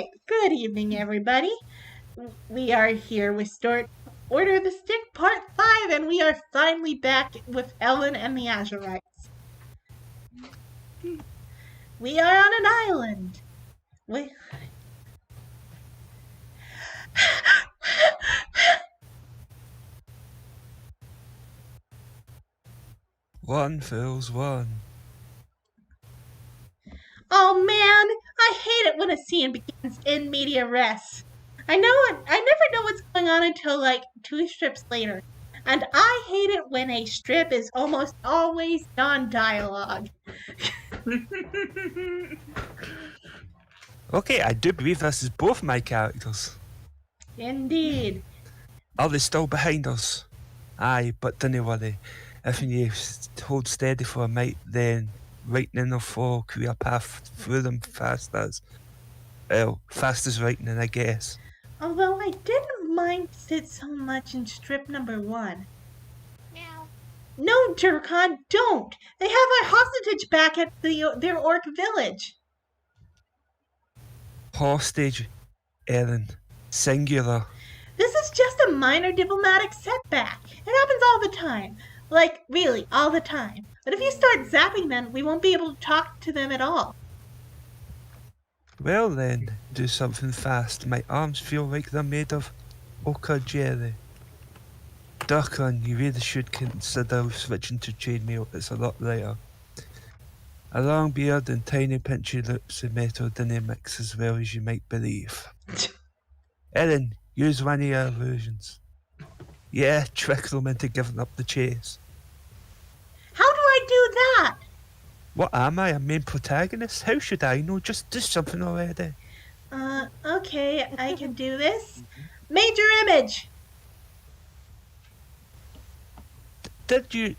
right. Good evening, everybody. We are here with Order of the Stick Part 5, and we are finally back with Elan and the Azurites. We are on an island. We... One fills one. Oh man, I hate it when a scene begins in media res. I never know what's going on until like 2 strips later. And I hate it when a strip is almost always non-dialogue. Okay, I do believe this is both my characters. Indeed. Are they still behind us? Aye, but don't worry. If you hold steady for a minute, then lightning will fall clear path through them fast as lightning, I guess. Although I didn't mind it so much in strip number 1. Meow. No, Jerkon, don't! They have our hostage back at their orc village. Hostage, Elan. Singular. This is just a minor diplomatic setback. It happens all the time. Like, really, all the time. But if you start zapping them, we won't be able to talk to them at all. Well then, do something fast. My arms feel like they're made of ochre jelly. Durkan, you really should consider switching to chainmail. It's a lot lighter. A long beard and tiny pinchy lips of metal didn't mix as well as you might believe. Elan, use one of your illusions. Yeah, trick them into giving up the chase. How do I do that? What am I, a main protagonist? How should I know? Just do something already. Okay, I can do this. Major image! Did you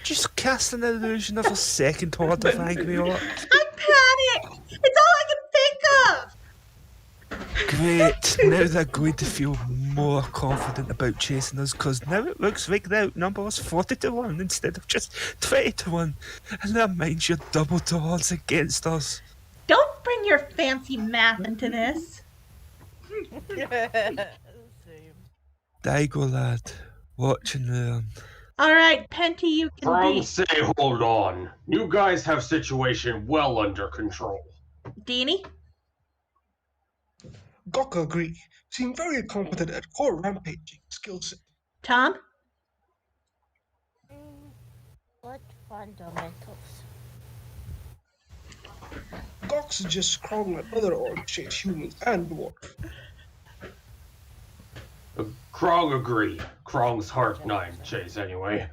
just cast an illusion of a second horde of angry orcs? I panicked! It's all I can think of! Great, now they're going to feel more confident about chasing us, because now it looks like the outnumber is 40-1 instead of just 20-1, and that means you're double the odds against us. Don't bring your fancy math into this. Daigo lad, watch and learn. Alright, Penty, you can Say hold on. You guys have situation well under control. Deanie? Gok agree. Seem very competent at core rampaging skill set. Tom? What fundamentals? Gok suggests Krong and other orcs chase humans and dwarf. Krong agree. Krong's heart 9 chase anyway.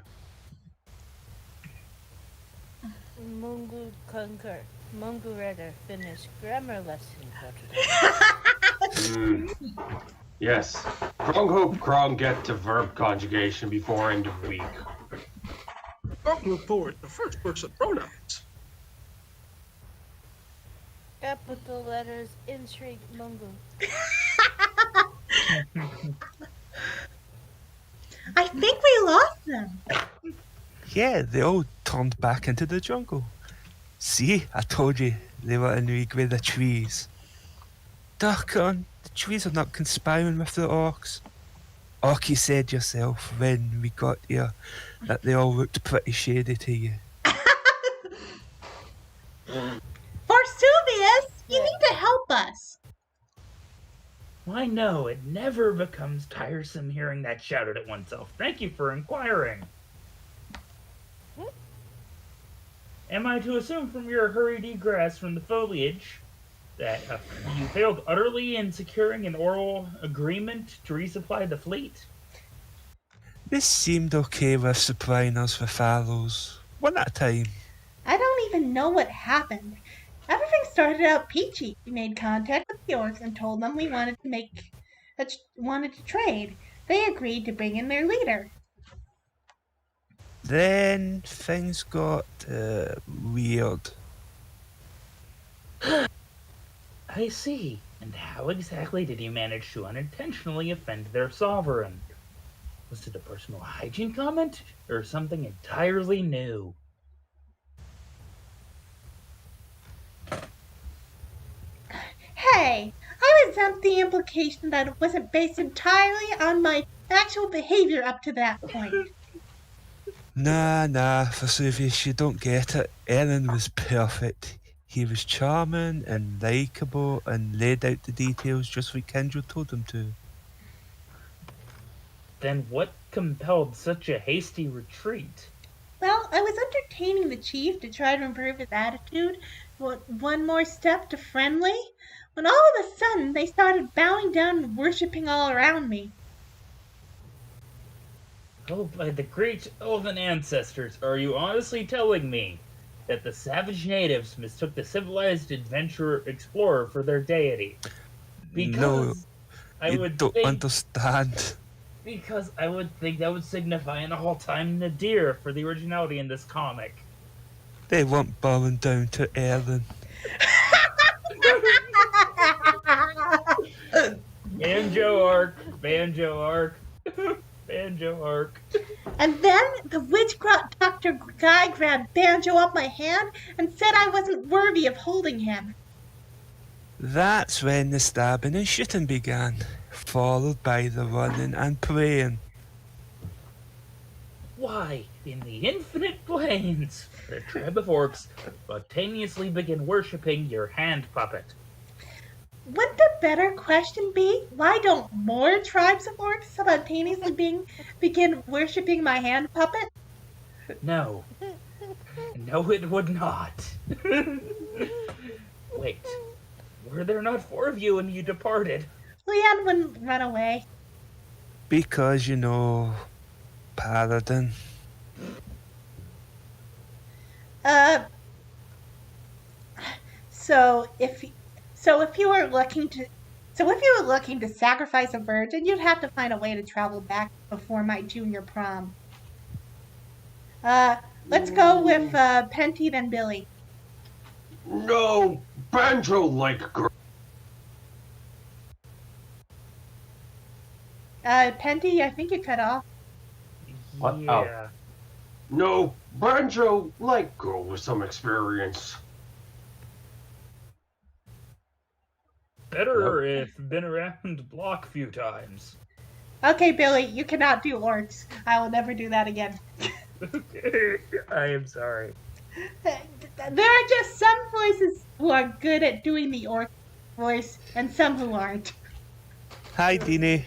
Mungu concur. Mungu rather finish grammar lesson for today. Yes. Krong hope Krong get to verb conjugation before end of week. Gok look forward to first person pronouns. Capital letters intrigue Mungu. I think we lost them. Yeah, they all turned back into the jungle. See, I told you, they were in league with the trees. Darkon, the trees are not conspiring with the orcs. Orky said yourself when we got here that they all looked pretty shady to you. Vesuvius, you need to help us. Why no, it never becomes tiresome hearing that shouted at oneself. Thank you for inquiring. Am I to assume from your hurried egress from the foliage that you failed utterly in securing an oral agreement to resupply the fleet? They seemed okay with supplying us with arrows, one at a time. I don't even know what happened. Everything started out peachy. We made contact with the orcs and told them we wanted to trade. They agreed to bring in their leader. Then things got weird. I see. And how exactly did you manage to unintentionally offend their sovereign? Was it a personal hygiene comment, or something entirely new? Hey, resent the implication that it wasn't based entirely on my actual behavior up to that point. Nah, Vesuvius, you don't get it. Elan was perfect. He was charming and likeable and laid out the details just like Kendra told him to. Then what compelled such a hasty retreat? Well, I was entertaining the chief to try to improve his attitude, one more step to friendly, when all of a sudden they started bowing down and worshipping all around me. Oh, by the great elven ancestors, are you honestly telling me that the savage natives mistook the civilized adventurer explorer for their deity? Because I You would don't think understand. because I would think that would signify an all-time nadir for the originality in this comic. They weren't bowing down to Elan. Banjo arc, banjo arc, banjo arc. And then the Dr. Guy grabbed Banjo up my hand and said I wasn't worthy of holding him. That's when the stabbing and shooting began, followed by the running and praying. Why, in the infinite plains, the tribe of orcs spontaneously begin worshipping your hand puppet. Wouldn't the better question be, why don't more tribes of orcs spontaneously begin worshipping my hand puppet? No. No, it would not. Wait, were there not 4 of you when you departed? Leanne wouldn't run away. Because, Paladin. So if you were looking to sacrifice a virgin, you'd have to find a way to travel back before my junior prom. Let's go with Penty then Billy. No, Banjo like girl. Penty, I think you cut off. What? Yeah. No, Banjo like girl with some experience. Better if been around the block a few times. Okay, Billy, you cannot do orcs. I will never do that again. I am sorry. There are just some voices who are good at doing the orc voice, and some who aren't. Hi, Dini.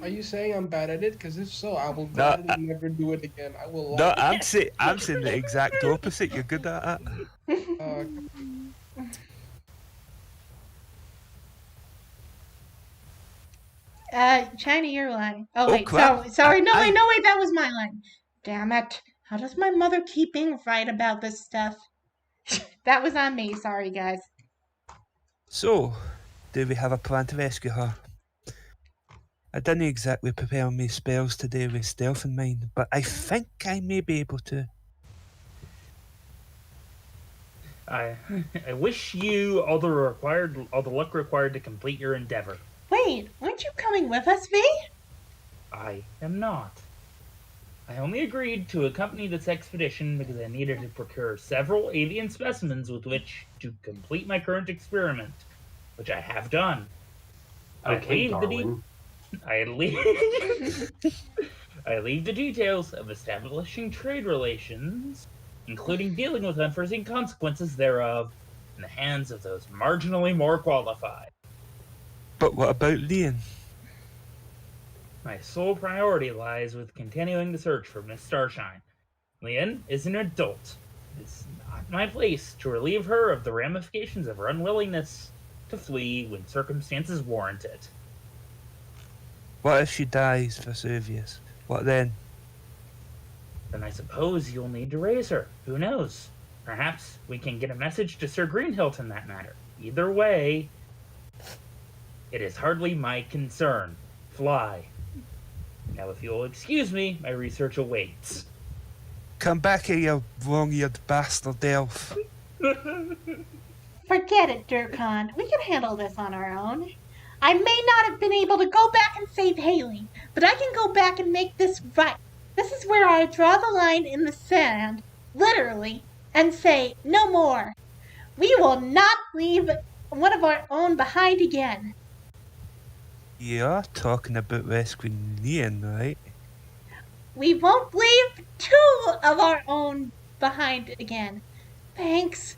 Are you saying I'm bad at it? Because if so, I will No, gladly never do it again. I will. No, I'm saying the exact opposite. You're good at it. China, your line. Oh, Oh, wait, crap. sorry. No, wait, that was my line. Damn it. How does my mother keep being right about this stuff? That was on me. Sorry, guys. So, do we have a plan to rescue her? I didn't exactly prepare my spells today with stealth in mind, but I think I may be able to. I wish you all the luck required to complete your endeavor. Wait, aren't you coming with us, V? I am not. I only agreed to accompany this expedition because I needed to procure several avian specimens with which to complete my current experiment, which I have done. Okay, Darwin. I leave the details of establishing trade relations, including dealing with unforeseen consequences thereof, in the hands of those marginally more qualified. But what about Leon? My sole priority lies with continuing the search for Miss Starshine. Leon is an adult. It's not my place to relieve her of the ramifications of her unwillingness to flee when circumstances warrant it. What if she dies, Vesuvius? What then? Then I suppose you'll need to raise her. Who knows? Perhaps we can get a message to Sir Greenhilt in that matter. Either way, it is hardly my concern. Fly. Now, if you'll excuse me, my research awaits. Come back here, you wrong-eared bastard elf. Forget it, Durkon. We can handle this on our own. I may not have been able to go back and save Haley, but I can go back and make this right. This is where I draw the line in the sand, literally, and say, no more. We will not leave one of our own behind again. You are talking about rescuing Ian, right? We won't leave 2 of our own behind again. Thanks.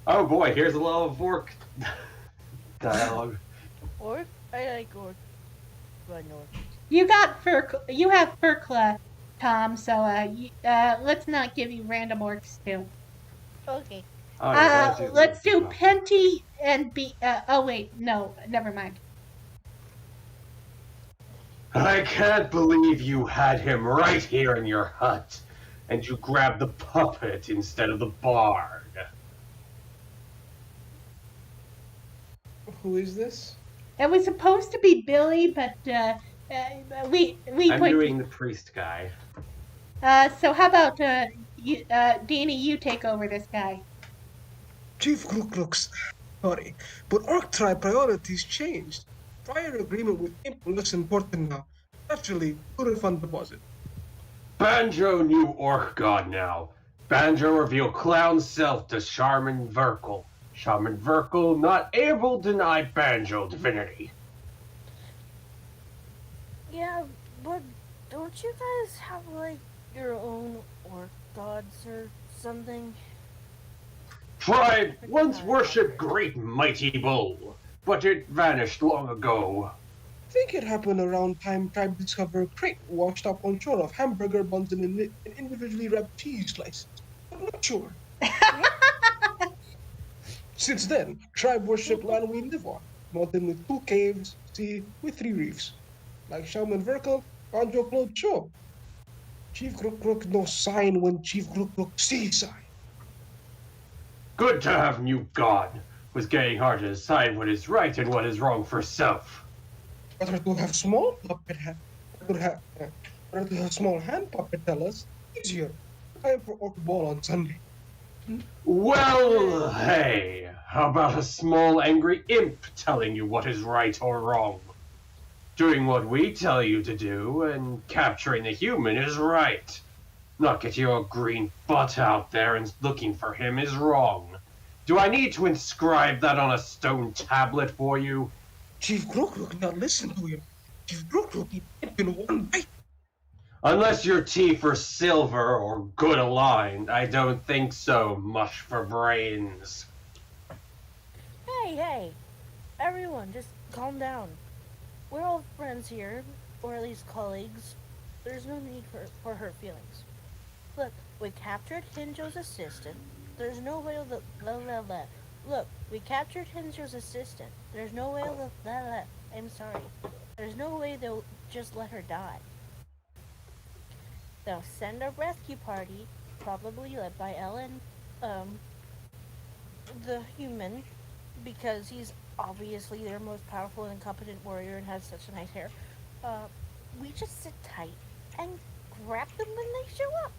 Oh boy, here's a lot of work dialogue. Orc? I like orc. But no. You have Furkla, Tom, so let's not give you random orcs too. Okay. Oh, yeah, let's do Let's do well. Penty and oh wait, no, never mind. I can't believe you had him right here in your hut, and you grabbed the puppet instead of the bard. Who is this? It was supposed to be Billy, but we I'm put. doing the priest guy. So how about you, Deanie? You take over this guy. Chief Crook looks sorry, but Orc tribe priorities changed. Prior agreement with Imp looks important now. Naturally, to refund deposit. Banjo knew Orc God now. Banjo revealed Clown self to Shaman Verkle. Shaman Verkle not able to deny Banjo divinity. Yeah, but don't you guys have, like, your own orc gods or something? Tribe once worshipped Great Mighty Bull, but it vanished long ago. I think it happened around time tribe discovered crate washed up on shore of hamburger buns and individually wrapped cheese slices. I'm not sure. Since then, tribe worship land we live on, mountain with 2 caves, sea with 3 reefs. Like Shaman Verkle, Banjo clothed show. Chief Crook no sign when Chief Crook see sign. Good to have new God. Was getting hard to decide what is right and what is wrong for self. Better to have small puppet hand. Better to have small hand puppet tell us. Easier. Time for Orc Ball on Sunday. Well, hey, how about a small angry imp telling you what is right or wrong? Doing what we tell you to do and capturing the human is right. Not get your green butt out there and looking for him is wrong. Do I need to inscribe that on a stone tablet for you? Chief Crook not listen to him. Chief Crook eat imp in one bite. Unless your teeth are silver or good aligned, I don't think so. Mush for brains. Hey, everyone, just calm down. We're all friends here, or at least colleagues. There's no need for hurt feelings. Look, we captured Hinjo's assistant. There's no way Look, we captured Hinjo's assistant. There's no way I'm sorry. There's no way they'll just let her die. They'll send a rescue party, probably led by Elan, the human, because he's obviously their most powerful and competent warrior and has such nice hair. We just sit tight and grab them when they show up.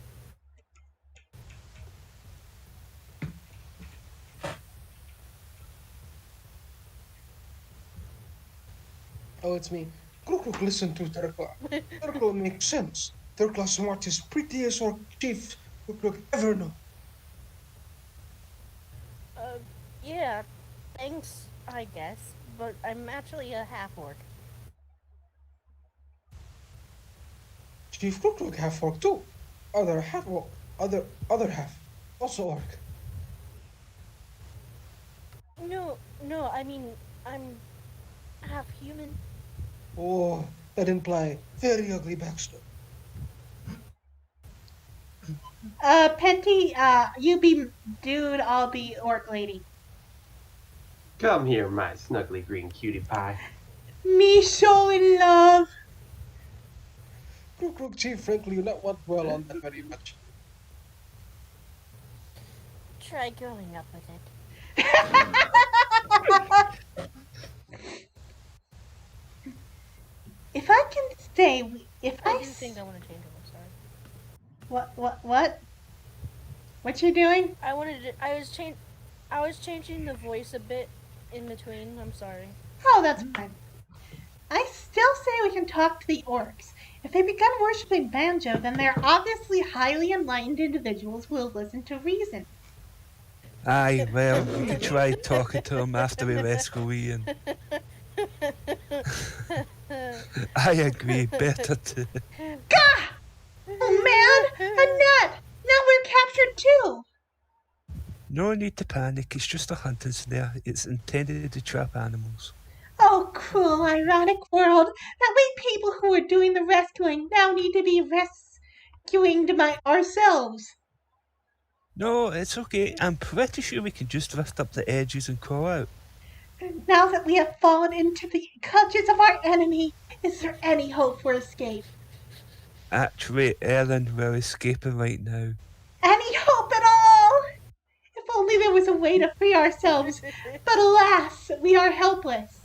Oh, it's me. Crook listen to Turkla. Turkla makes sense. Turkla smartest, prettiest Orc chief Crook ever know. Yeah, thanks, I guess, but I'm actually a half-orc. Chief Crook half Orc too. Other half Orc. Other half. Also Orc. No, I mean, I'm half human. Oh, that imply very ugly backstory. Penty, you be dude, I'll be orc lady. Come here, my snuggly green cutie pie. Me so in love. Crook chief, frankly, you not want dwell on that very much. Try growing up with it. If I can stay, if I I do think I want to change it. I'm sorry. what? What you doing? I was changing the voice a bit in between. I'm sorry. Oh, that's fine. I still say we can talk to the orcs. If they begin worshipping Banjo, then they're obviously highly enlightened individuals who will listen to reason. Aye, well, we could try talking to him after we rescue Ian. I agree, better to... Gah! Oh man! Annette! Now we're captured too! No need to panic, it's just a hunting snare. It's intended to trap animals. Oh, cruel, ironic world that we people who are doing the rescuing now need to be rescuing ourselves. No, it's okay. I'm pretty sure we can just lift up the edges and crawl out. Now that we have fallen into the clutches of our enemy, is there any hope for escape? Actually, Elan, we're escaping right now. Any hope at all? If only there was a way to free ourselves, but alas, we are helpless.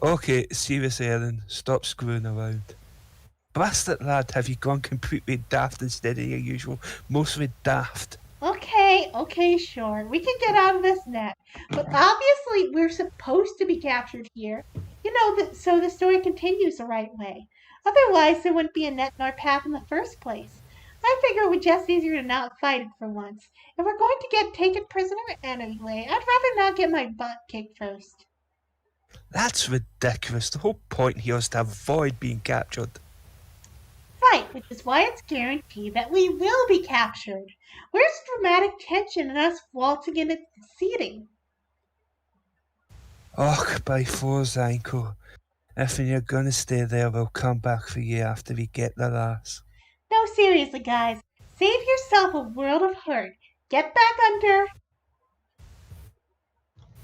Okay, serious Elan, stop screwing around. Blast it, lad, have you gone completely daft instead of your usual, mostly daft? Okay, sure. We can get out of this net. But obviously, we're supposed to be captured here. So the story continues the right way. Otherwise, there wouldn't be a net in our path in the first place. I figure it would just easier to not fight it for once. If we're going to get taken prisoner anyway, I'd rather not get my butt kicked first. That's ridiculous. The whole point here is to avoid being captured. Right, which is why it's guaranteed that we will be captured. Where's dramatic tension in us waltzing in its seating? Och, by Thor's ankle. If you're gonna stay there, we'll come back for you after we get the lass. No, seriously, guys. Save yourself a world of hurt. Get back under.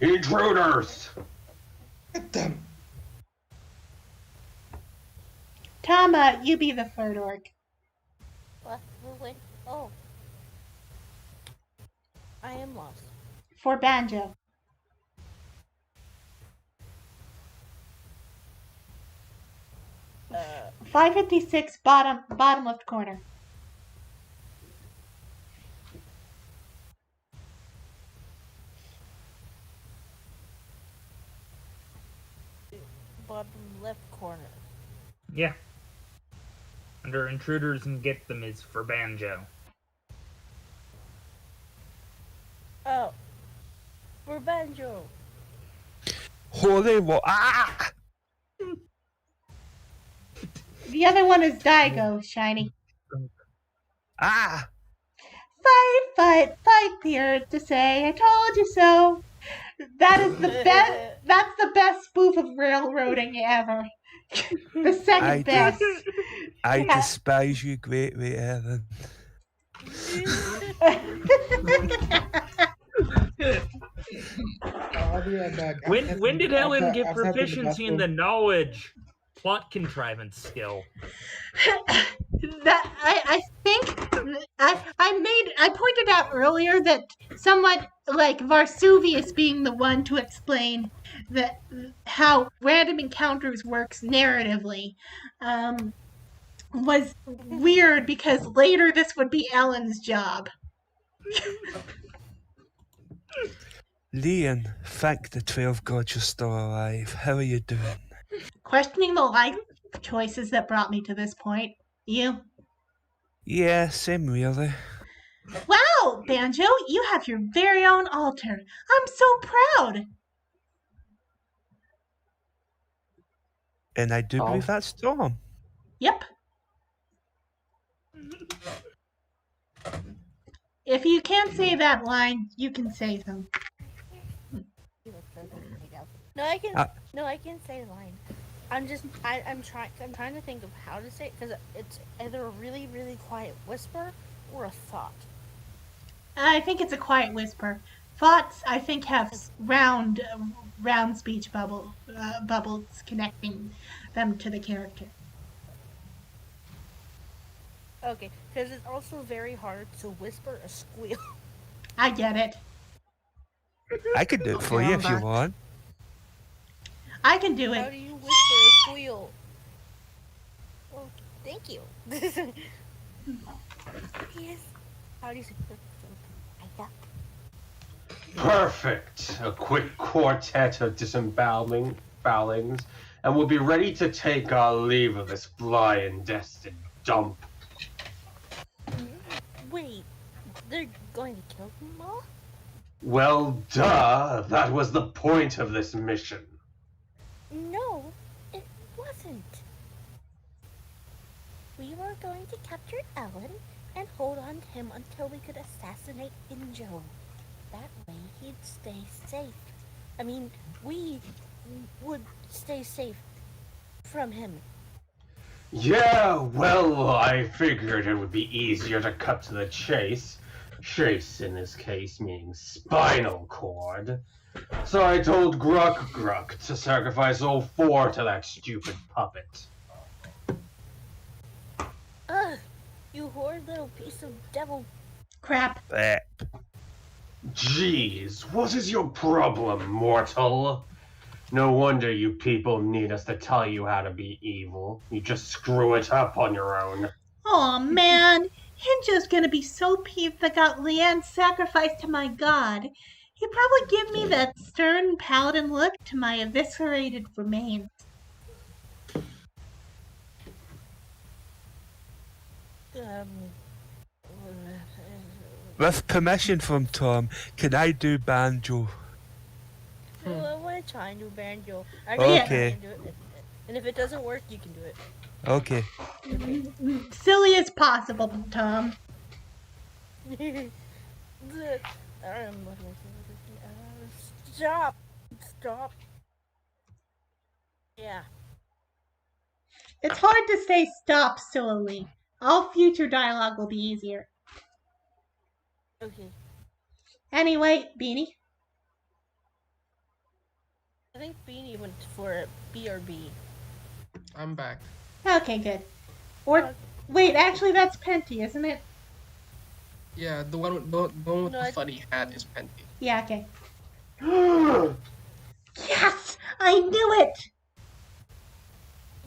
Intruders! Get them! Tama, you be the third orc. What? Wait. Oh. I am lost. For Banjo. Uh, 556 bottom left corner. bottom left corner. Yeah. Under intruders and get them is for Banjo. Oh. For Banjo. Holy what? Ah! The other one is Daigo, Shiny. Ah! Fight the earth to say, I told you so. That is the best. That's the best spoof of railroading ever. The second best. I Yeah. despise you greatly, Elan. I'll be right back. When did Ellen get I've had to proficiency in the bathroom. knowledge plot contrivance skill? That I think I pointed out earlier that somewhat like Varsuvius being the one to explain that how random encounters works narratively was weird because later this would be Ellen's job. Leon, thank the 12 gods you're still alive. How are you doing? Questioning the life choices that brought me to this point. You? Yeah, same really. Wow, Banjo, you have your very own altar. I'm so proud. And I do Oh. believe that's Tom. Yep. If you can't say that line, you can say them. No, I can. Uh, No, I can say the line. I'm trying to think of how to say it because it's either a really, really quiet whisper or a thought. I think it's a quiet whisper. Thoughts, I think, have round speech bubbles connecting them to the character. Okay, because it's also very hard to whisper a squeal. I get it. I could do it for Okay, you I'm if you back. want. I can do How it. do you whisper a squeal? Well, thank you. Yes. How do you say? Perfect! A quick quartet of disembowelings, and will be ready to take our leave of this fly-infested dump. Wait, they're going to kill them all? Well, duh, that was the point of this mission. No, it wasn't. We were going to capture Elan and hold on to him until we could assassinate Injo. That way he'd stay safe. I mean, we would stay safe from him. Yeah, well, I figured it would be easier to cut to the chase. Chase, in this case, meaning spinal cord. So I told Gruck to sacrifice all 4 to that stupid puppet. Ugh, you horrid little piece of devil. Crap. Bleh. Jeez, what is your problem, mortal? No wonder you people need us to tell you how to be evil. You just screw it up on your own. Aw, man. Hinjo's gonna be so peeved that got Leanne sacrificed to my god. He'd probably give me that stern paladin look to my eviscerated remains. With permission from Tom, can I do banjo? I want to try and do banjo. Okay. Do it. And if it doesn't work, you can do it. Okay. Silly as possible, Tom. Stop. Stop. Yeah. It's hard to say stop slowly. All future dialogue will be easier. Okay. Anyway, Beanie. I think Beanie went for BRB. I'm back. Okay, good. Or wait, actually that's Penty, isn't it? Yeah, the one with the No, funny hat is Penty. Yeah, okay. Yes! I knew it!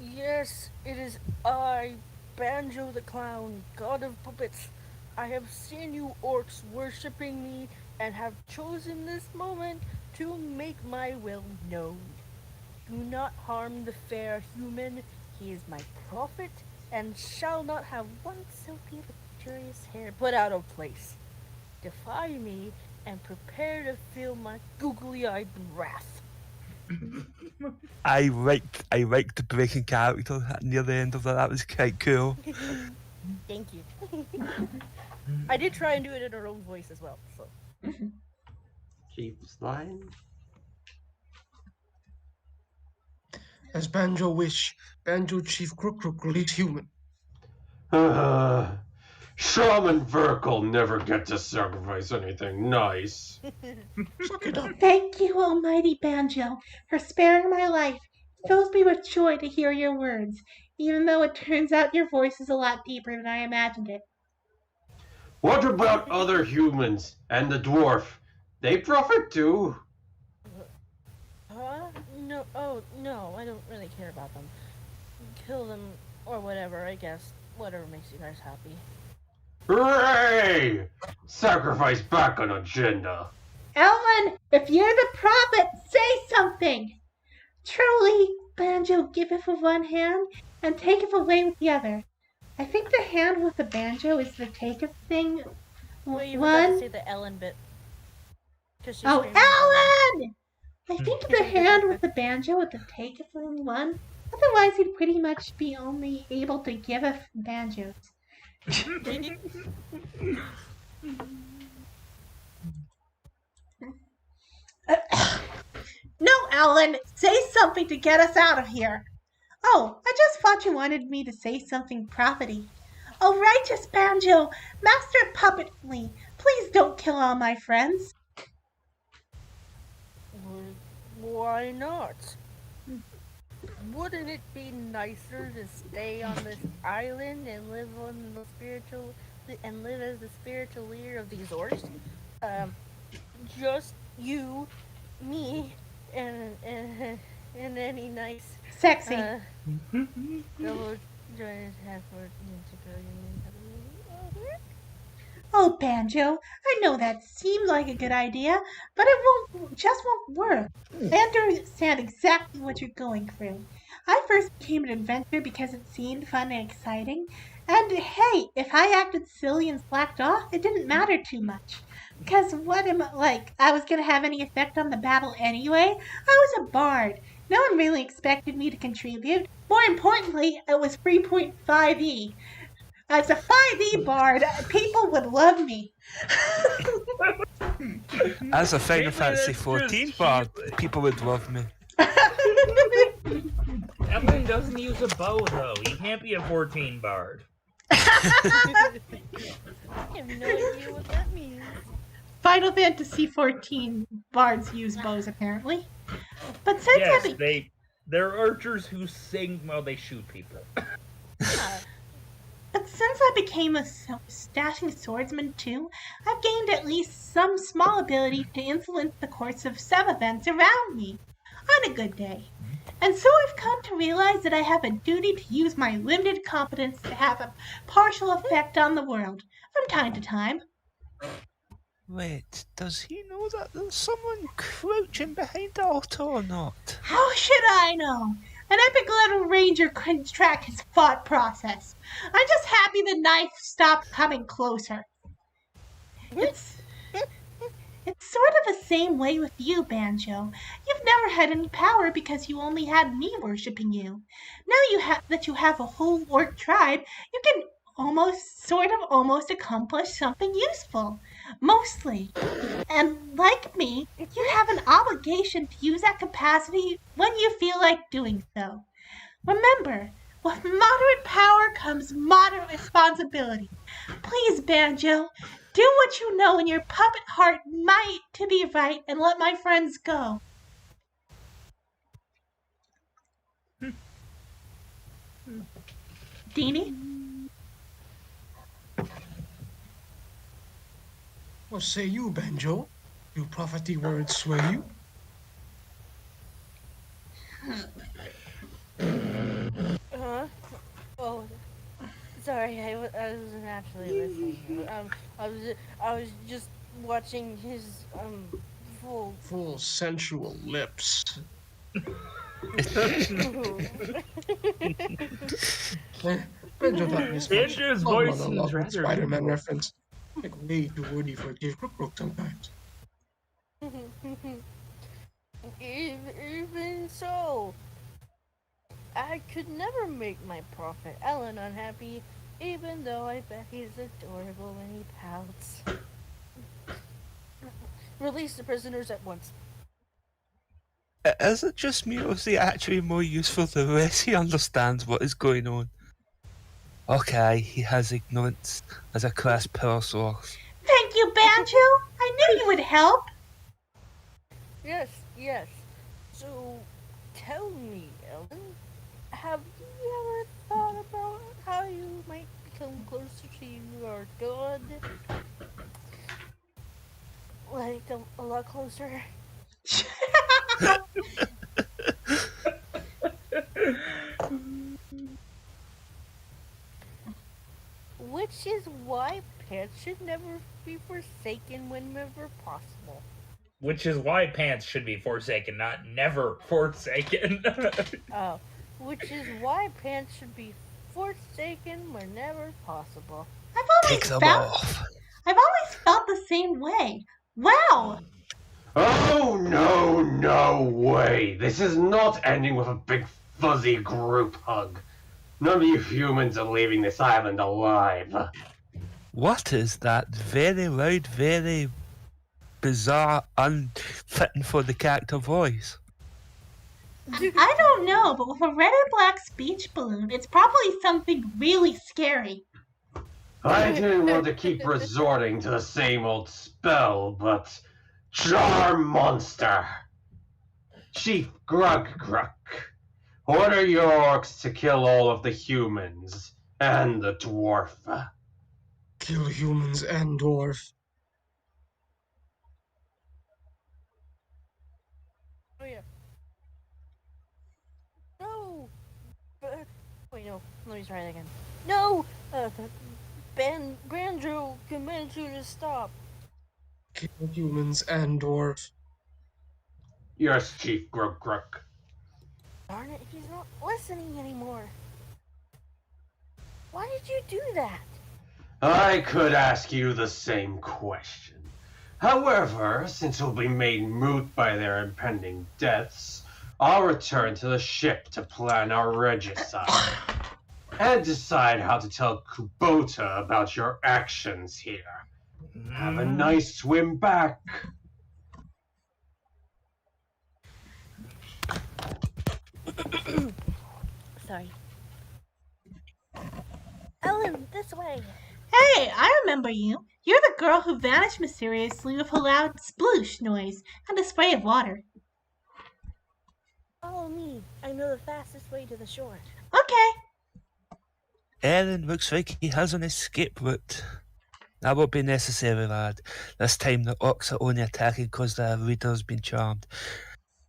Yes, it is I, Banjo the Clown, god of puppets. I have seen you orcs worshipping me and have chosen this moment to make my will known. Do not harm the fair human. He is my prophet and shall not have one silky luxurious hair put out of place. Defy me and prepare to feel my googly-eyed wrath. I liked the breaking character near the end of that. That was quite cool. Thank you. I did try and do it in her own voice as well. So. Chief's line? As Banjo wish, Banjo Chief Crook release human. Shaman Verkle never get to sacrifice anything nice. Suck it up. Thank you, Almighty Banjo, for sparing my life. It fills me with joy to hear your words, even though it turns out your voice is a lot deeper than I imagined it. What about other humans and the dwarf? They profit too. Huh? No, oh, no, I don't really care about them. Kill them, or whatever, I guess. Whatever makes you guys happy. Hooray! Sacrifice back on agenda. Ellen, if you're the prophet, say something! Truly, Banjo giveth with one hand and taketh away with the other. I think the hand with the banjo is the taketh thing. Well, you forgot to One. say the Ellen bit. Oh, Ellen! I think the hand with the banjo with the taketh thing one. Otherwise, he'd pretty much be only able to giveth banjos. No, Ellen, say something to get us out of here. Oh, I just thought you wanted me to say something prophety. Oh, righteous Banjo, master Puppetly, please don't kill all my friends. Why not? Wouldn't it be nicer to stay on this island and live as the spiritual leader of these orcs? Just you, me, and any nice Sexy. double jointed half-orc Oh, Banjo, I know that seemed like a good idea, but it just won't work. I understand exactly what you're going through. I first became an adventurer because it seemed fun and exciting. And hey, if I acted silly and slacked off, it didn't matter too much. Because what am I like? I was going to have any effect on the battle anyway? I was a bard. No one really expected me to contribute. More importantly, it was 3.5e. As a 5e bard, people would love me. As a Final Maybe Fantasy that's 14 just bard, people would love me. Elan doesn't use a bow, though. He can't be a 14 bard. I have no idea what that means. Final Fantasy 14 bards use bows, apparently. But since Yes, they're archers who sing while they shoot people. Yeah. But since I became a dashing swordsman too, I've gained at least some small ability to influence the course of some events around me, on a good day. And so I've come to realize that I have a duty to use my limited competence to have a partial effect on the world, from time to time. Wait, does he know that there's someone crouching behind the altar or not? How should I know? An epic little ranger couldn't track his thought process. I'm just happy the knife stopped coming closer. It's It's sort of the same way with you, Banjo. You've never had any power because you only had me worshipping you. Now that you have a whole orc tribe, you can almost accomplish something useful. Mostly. And like me, you have an obligation to use that capacity when you feel like doing so. Remember, with moderate power comes moderate responsibility. Please, Banjo, do what you know in your puppet heart might to be right and let my friends go. Deanie? What say you, Banjo? Do prophecy words sway you? Oh, sorry, I wasn't actually listening. I was just watching his Full sensual lips. Banjo thought Miss Banjo's voice is rather Spider-Man beautiful. reference. Like way too wordy for Chief Crook sometimes. Even so, I could never make my prophet Elan unhappy, even though I bet he's adorable when he pouts. Release the prisoners at once. Is it just me or is he actually more useful the less he understands what is going on? Okay, he has ignorance as a class power source. Thank you, Banjo. I knew you would help. Yes, yes. So, tell me, Ellen, have you ever thought about how you might become closer to your god? Like, a lot closer? Which is why pants should never be forsaken whenever possible. Which is why pants should be forsaken, not never forsaken. Which is why pants should be forsaken whenever possible. Take them off. I've always felt the same way. Wow. Oh, no, no way. This is not ending with a big fuzzy group hug. None of you humans are leaving this island alive. What is that very loud, very bizarre, unfitting for the character voice? I don't know, but with a red and black speech balloon, it's probably something really scary. I didn't want to keep resorting to the same old spell, but Jar Monster! Chief Grug, order your orcs to kill all of the humans and the dwarf. Kill humans and dwarf. Oh yeah. No! Wait, no. Let me try that again. No! Banjo commands you to stop. Kill humans and dwarf. Yes, Chief Grug. Darn it, he's not listening anymore. Why did you do that? I could ask you the same question. However, since we'll be made moot by their impending deaths, I'll return to the ship to plan our regicide and decide how to tell Kubota about your actions here. Have a nice swim back. Sorry. Ellen, this way. Hey, I remember you. You're the girl who vanished mysteriously with a loud sploosh noise and a spray of water. Follow me. I know the fastest way to the shore. Okay. Elan looks like he has an escape route. That won't be necessary, lad. This time the orcs are only attacking because the reader's been charmed.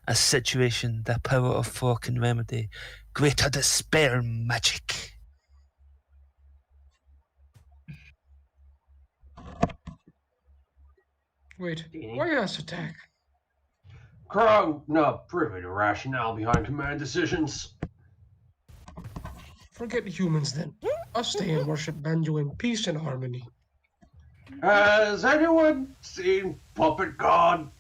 A situation the power of 4 can remedy. Greater despair magic. Wait, why us attack? Krog, not privy to rationale behind command decisions. Forget humans then. Us stay and worship Banjo in peace and harmony. Has anyone seen Puppet God?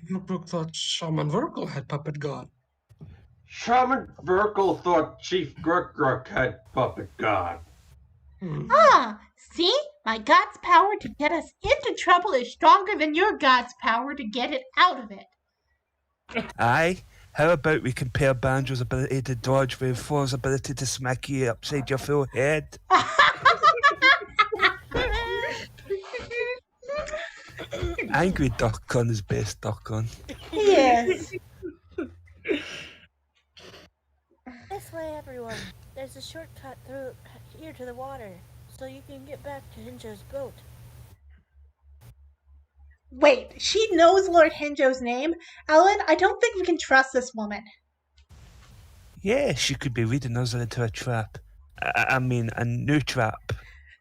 Brook thought Shaman Verkle had Puppet God. Shaman Verkle thought Chief Gruk had Puppet God. Ah, see? My God's power to get us into trouble is stronger than your God's power to get it out of it. Aye, how about we compare Banjo's ability to dodge with 4's ability to smack you upside your full head? Angry Duckon is best Duckon. Yes. This way, everyone. There's a shortcut through here to the water, so you can get back to Hinjo's boat. Wait, she knows Lord Hinjo's name? Ellen, I don't think we can trust this woman. Yeah, she could be leading us into a trap. I mean, a new trap.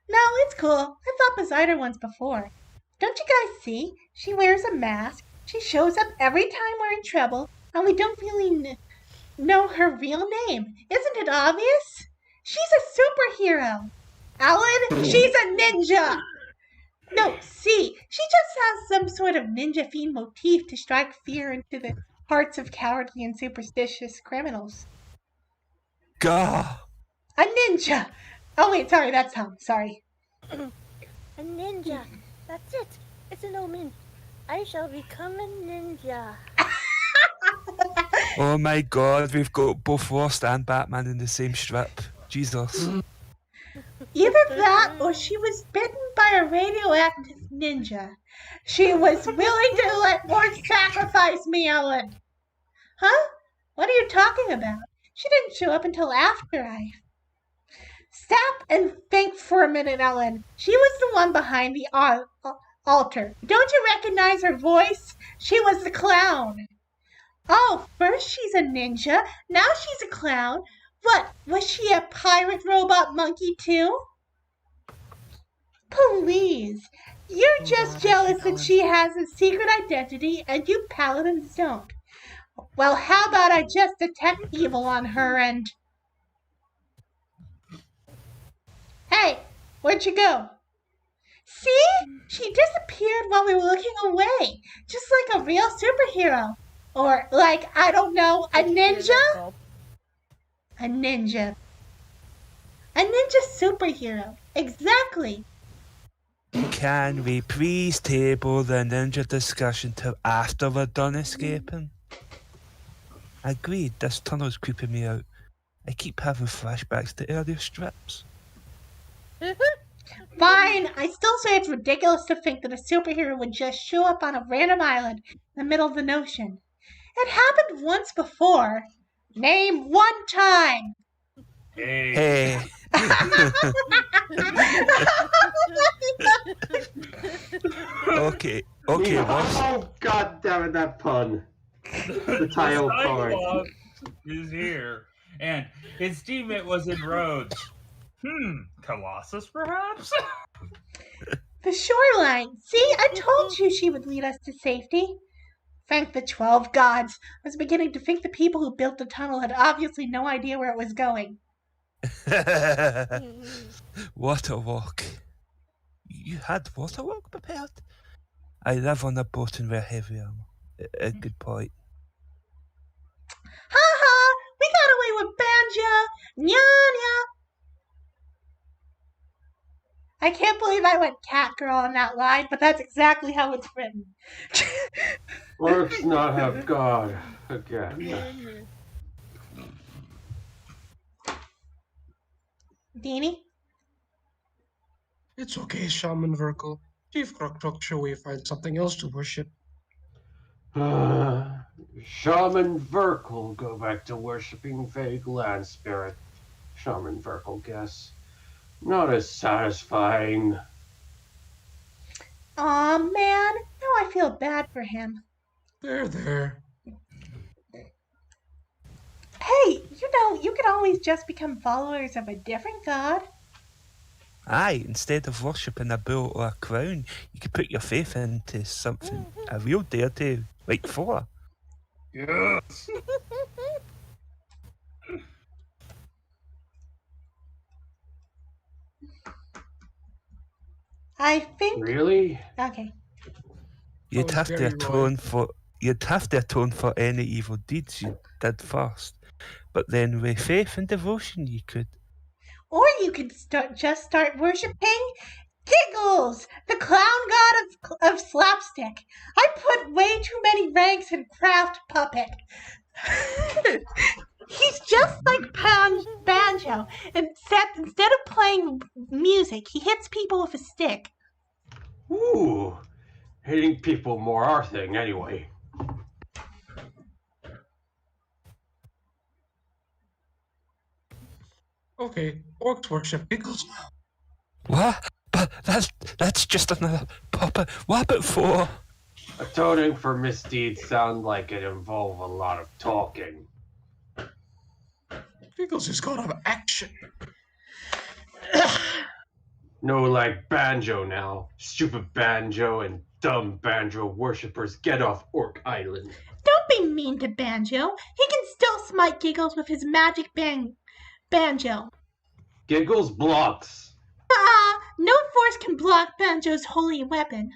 No, it's cool. I've fought beside her once before. Don't you guys see? She wears a mask. She shows up every time we're in trouble, and we don't really know her real name. Isn't it obvious? She's a superhero. Ellen, she's a ninja. No, see, she just has some sort of ninja fiend motif to strike fear into the hearts of cowardly and superstitious criminals. Gah! A ninja. Oh wait, sorry, that's Tom. Sorry. A ninja. That's it. It's an omen. I shall become a ninja. Oh my god, we've got both Lost and Batman in the same strip. Jesus. Either that or she was bitten by a radioactive ninja. She was willing to let Lord sacrifice me, Ellen. Huh? What are you talking about? She didn't show up until after I... Stop and think for a minute, Ellen. She was the one behind the altar. Don't you recognize her voice? She was the clown. Oh, first she's a ninja, now she's a clown. What, was she a pirate robot monkey too? Please, you're just jealous that she has a secret identity and you paladins don't. Well, how about I just detect evil on her and... Hey, where'd you go? See? She disappeared while we were looking away, just like a real superhero. Or like, I don't know, a ninja? A ninja. A ninja superhero. Exactly. Can we please table the ninja discussion till after we're done escaping? Agreed, this tunnel's creeping me out. I keep having flashbacks to earlier strips. Fine, I still say it's ridiculous to think that a superhero would just show up on a random island in the middle of the ocean. It happened once before. Name one time. Hey. Okay, boss. Oh, god damn it, that pun. The tile card. Cyclops is here, and his teammate was in Rhodes. Colossus, perhaps? The shoreline. See, I told you she would lead us to safety. Thank the 12 gods. I was beginning to think the people who built the tunnel had obviously no idea where it was going. Waterwalk. You had waterwalk prepared? I live on a boat and we're heavy armor. A good point. Ha ha! We got away with Banjo! Nya nya! I can't believe I went cat girl on that line, but that's exactly how it's written. Orcs not have God again. Deanie? It's okay, Shaman Verkle. Chief Croc Croc sure we find something else to worship. Shaman Verkle go back to worshipping vague land spirit. Shaman Verkle guess. Not as satisfying. Aw, man. Now I feel bad for him. There. Hey, you could always just become followers of a different god. Aye, instead of worshipping a bull or a crown, you could put your faith into something, a real deity, like Thor. Yes. I think. Really? Okay. You'd was have to very atone for any evil deeds you did first. But then with faith and devotion you could. Or you could just start worshipping Giggles, the clown god of slapstick. I put way too many ranks in Craft Puppet. He's just like Banjo, except instead of playing music, he hits people with a stick. Ooh. Hitting people more our thing anyway. Okay, orcs worship Giggles now. What? But that's just another puppet. What about Thor? Atoning for misdeeds sound like it involve a lot of talking. Giggles is god of action. No like Banjo now. Stupid Banjo and dumb Banjo worshippers get off Orc Island. Don't be mean to Banjo. He can still smite Giggles with his magic banjo. Giggles blocks. No force can block Banjo's holy weapon.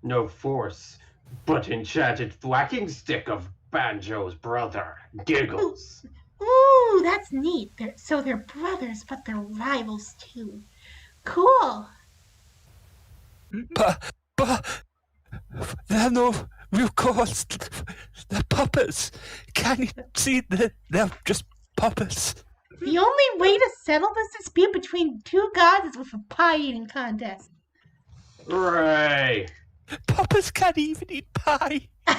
No force, but enchanted thwacking stick of Banjo's brother, Giggles. Ooh, that's neat. They're brothers, but they're rivals too. Cool. But they're no real gods. They're puppets. Can't you see that they're just puppets? The only way to settle this dispute between two gods is with a pie eating contest. Hooray! Puppets can't even eat pie. By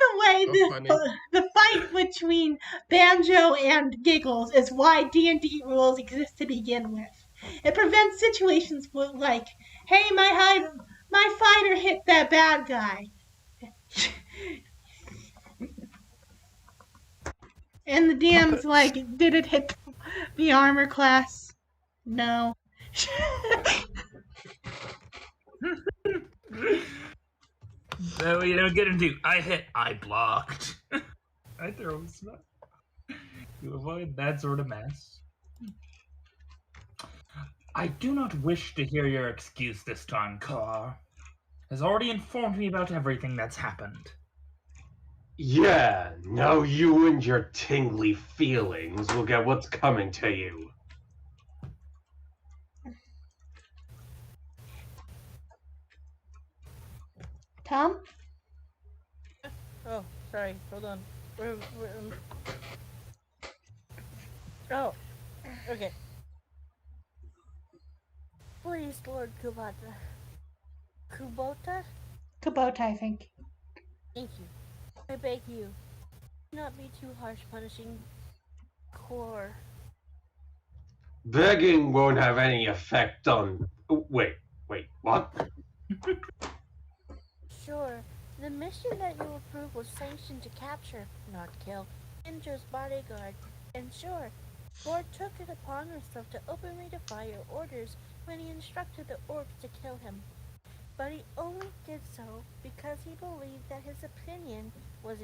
the way, funny. the fight between Banjo and Giggles is why D&D rules exist to begin with. It prevents situations like, hey, my fighter hit that bad guy. And the DM's like, did it hit the armor class? No. So you don't get into I blocked. I throw smoke. You avoid that sort of mess. I do not wish to hear your excuse this time, Carr. Has already informed me about everything that's happened. Yeah, now you and your tingly feelings will get what's coming to you. Tom? Oh, sorry. Hold on. Oh, okay. Please, Lord Kubota. Kubota? Kubota, I think. Thank you. I beg you, do not be too harsh punishing Core. Begging won't have any effect on... Wait, what? Sure, the mission that you approved was sanctioned to capture, not kill, Injo's bodyguard. And sure, Core took it upon herself to openly defy your orders when he instructed the orcs to kill him. But he only did so because he believed that his opinion was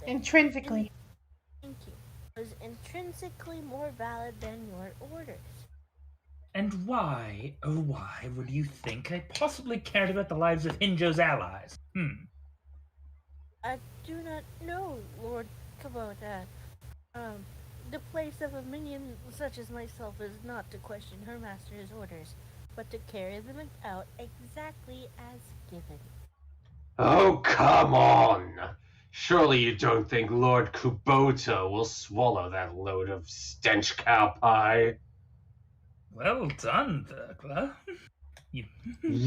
Intrinsically. intrinsically more valid than your orders. And why, oh why, would you think I possibly cared about the lives of Hinjo's allies? I do not know, Lord Kubota. The place of a minion such as myself is not to question her master's orders, but to carry them out exactly as given. Oh, come on! Surely you don't think Lord Kubota will swallow that load of stench cow pie? Well done, Burglar. You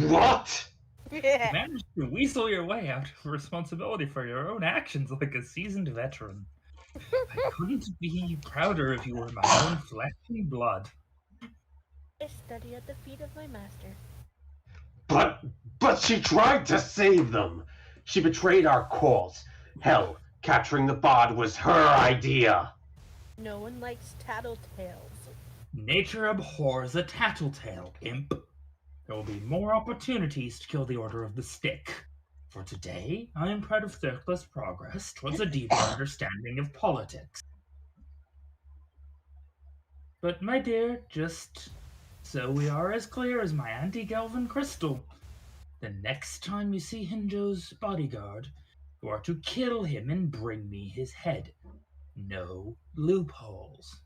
What? managed to weasel your way out of responsibility for your own actions like a seasoned veteran. I couldn't be prouder if you were my own flesh and blood. I study at the feet of my master. But she tried to save them. She betrayed our cause. Hell, capturing the bod was her idea. No one likes tattletales. Nature abhors a tattletale, imp. There will be more opportunities to kill the Order of the Stick. For today, I am proud of Thurkla's progress towards a deeper understanding of politics. But, my dear, just so we are as clear as my anti-Galvan crystal, the next time you see Hinjo's bodyguard, you are to kill him and bring me his head. No loopholes.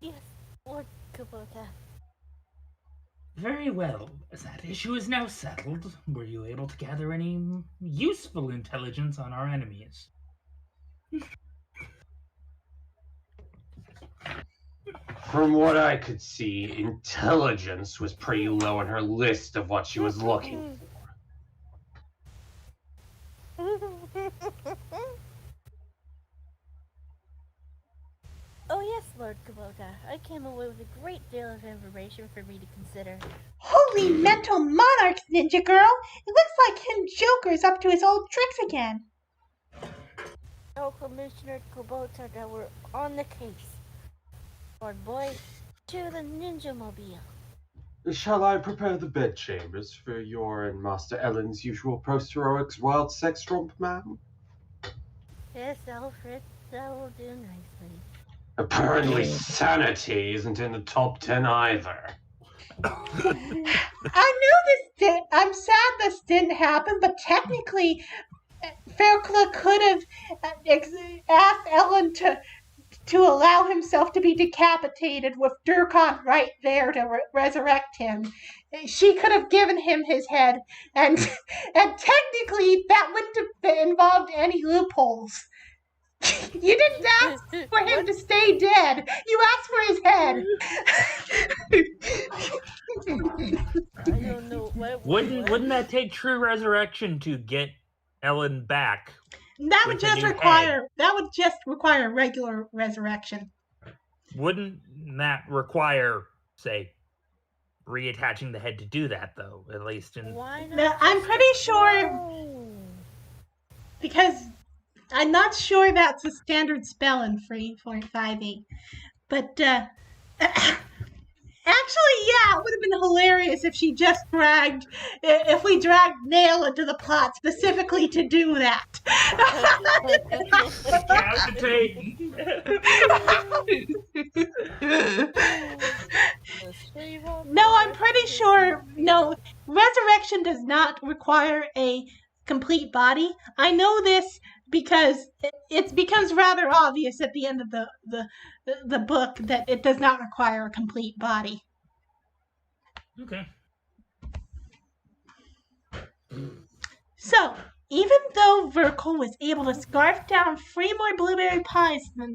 Yes, Lord Kubota. Very well. As that issue is now settled, were you able to gather any useful intelligence on our enemies? From what I could see, intelligence was pretty low on her list of what she was looking Oh yes, Lord Kubota. I came away with a great deal of information for me to consider. Holy mental monarchs, Ninja Girl! It looks like him Joker's up to his old tricks again. Oh, Commissioner Kubota, that we're on the case. Lord Boy, to the Ninja Mobile. for. Shall I prepare the bedchambers for your and Master Ellen's usual post-heroics wild sex romp, ma'am? Yes, Alfred, that will do nicely. Apparently sanity isn't in the top 10 either. I knew this did. I'm sad this didn't happen, but technically, Fairclough could have asked Ellen to allow himself to be decapitated with Durkon right there to resurrect him. She could have given him his head, and technically that wouldn't have involved any loopholes. You didn't ask for him to stay dead. You asked for his head. I don't know. Wouldn't that take true resurrection to get Ellen back? That would With a just new require regular resurrection. Wouldn't that require, say, reattaching the head to do that, though? At least in. Why not? Now, I'm pretty sure because I'm not sure that's a standard spell in 3.5e. But actually, yeah, it would have been hilarious if if we dragged Nail into the plot specifically to do that. No, I'm pretty sure. No, resurrection does not require a complete body. I know this because it becomes rather obvious at the end of the book that it does not require a complete body. Okay. So, even though Verkle was able to scarf down 3 more blueberry pies than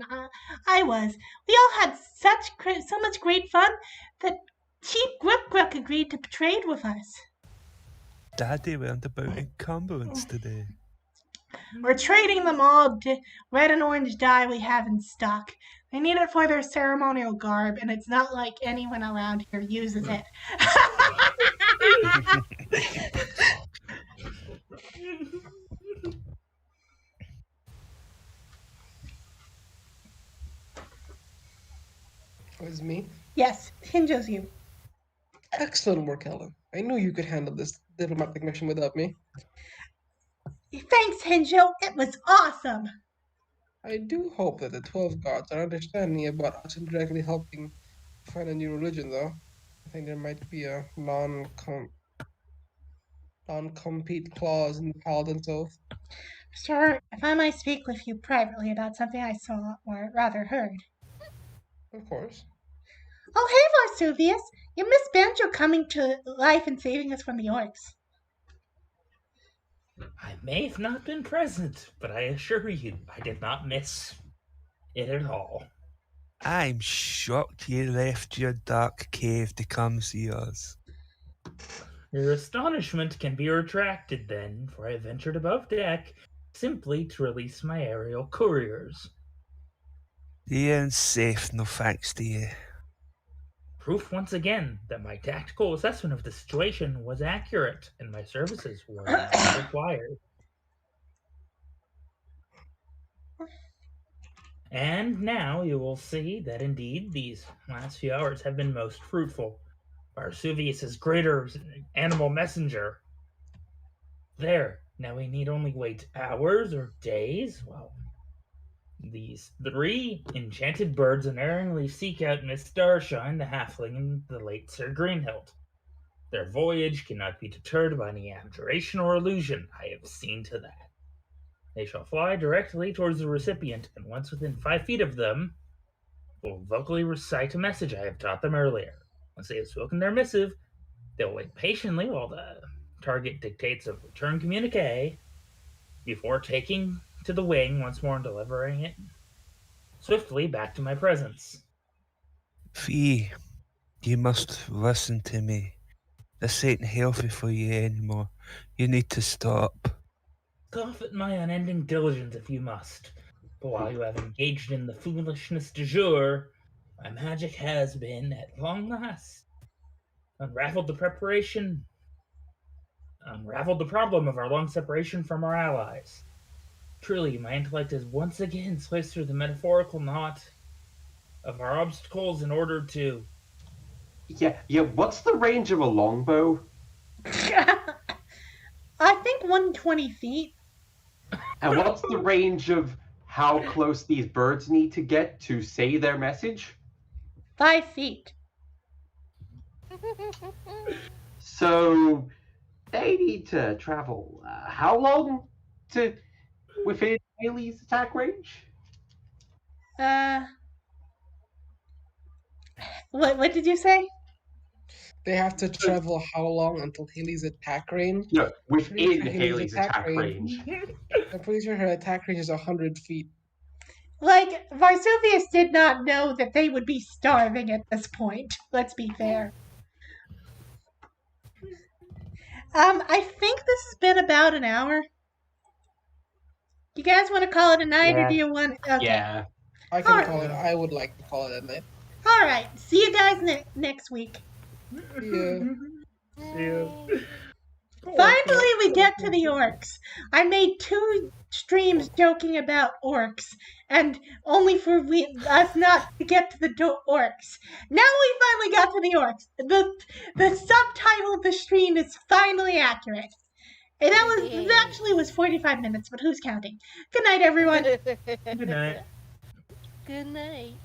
I was, we all had so much great fun that Chief Grook agreed to trade with us. Daddy learned about encumbrance today. We're trading them all red and orange dye we have in stock. They need it for their ceremonial garb, and it's not like anyone around here uses it. Was me. Yes, Hinjo's you. Excellent work, Ellen. I knew you could handle this diplomatic mission without me. Thanks, Hinjo. It was awesome. I do hope that the 12 gods are understanding about us indirectly helping find a new religion, though. I think there might be a non-compete clause in the Paladin's Oath. Sir, if I might speak with you privately about something I saw, or rather heard. Of course. Oh, hey, Varsuvius! You missed Banjo coming to life and saving us from the orcs. I may have not been present, but I assure you, I did not miss it at all. I'm shocked you left your dark cave to come see us. Your astonishment can be retracted then, for I ventured above deck simply to release my aerial couriers. You ain't safe, no thanks to you. Proof once again that my tactical assessment of the situation was accurate and my services were not required. And now you will see that indeed these last few hours have been most fruitful. Varsuvius' greater animal messenger. There, now we need only wait hours or days. Well, these three enchanted birds unerringly seek out Miss Starshine, the halfling, and the late Sir Greenhilt. Their voyage cannot be deterred by any abjuration or illusion. I have seen to that. They shall fly directly towards the recipient, and once within 5 feet of them, will vocally recite a message I have taught them earlier. Once they have spoken their missive, they will wait patiently while the target dictates a return communique before taking to the wing once more and delivering it swiftly back to my presence. Fee, you must listen to me. This ain't healthy for you anymore. You need to stop. Scoff at my unending diligence if you must, but while you have engaged in the foolishness du jour, my magic has been, at long last, unraveled the problem of our long separation from our allies. Truly, my intellect is once again sliced through the metaphorical knot of our obstacles in order to. Yeah, what's the range of a longbow? I think 120 feet. And what's the range of how close these birds need to get to say their message? 5 feet. So they need to travel how long to within Haley's attack range? What did you say? They have to travel how long until Haley's attack range? No, within Haley's Haley's attack attack range. I'm pretty sure her attack range is 100 feet. Like, Varsuvius did not know that they would be starving at this point. Let's be fair. I think this has been about an hour. You guys want to call it a night, or Yeah. do you want? Okay. Yeah. I can Alright. call it. I would like to call it a night. All right. See you guys next week. Yeah. Finally, we get to the orcs. I made 2 streams joking about orcs, and only for us not to get to the orcs. Now we finally got to the orcs. The subtitle of the stream is finally accurate. And that actually was 45 minutes, but who's counting? Good night, everyone. Good night. Good night.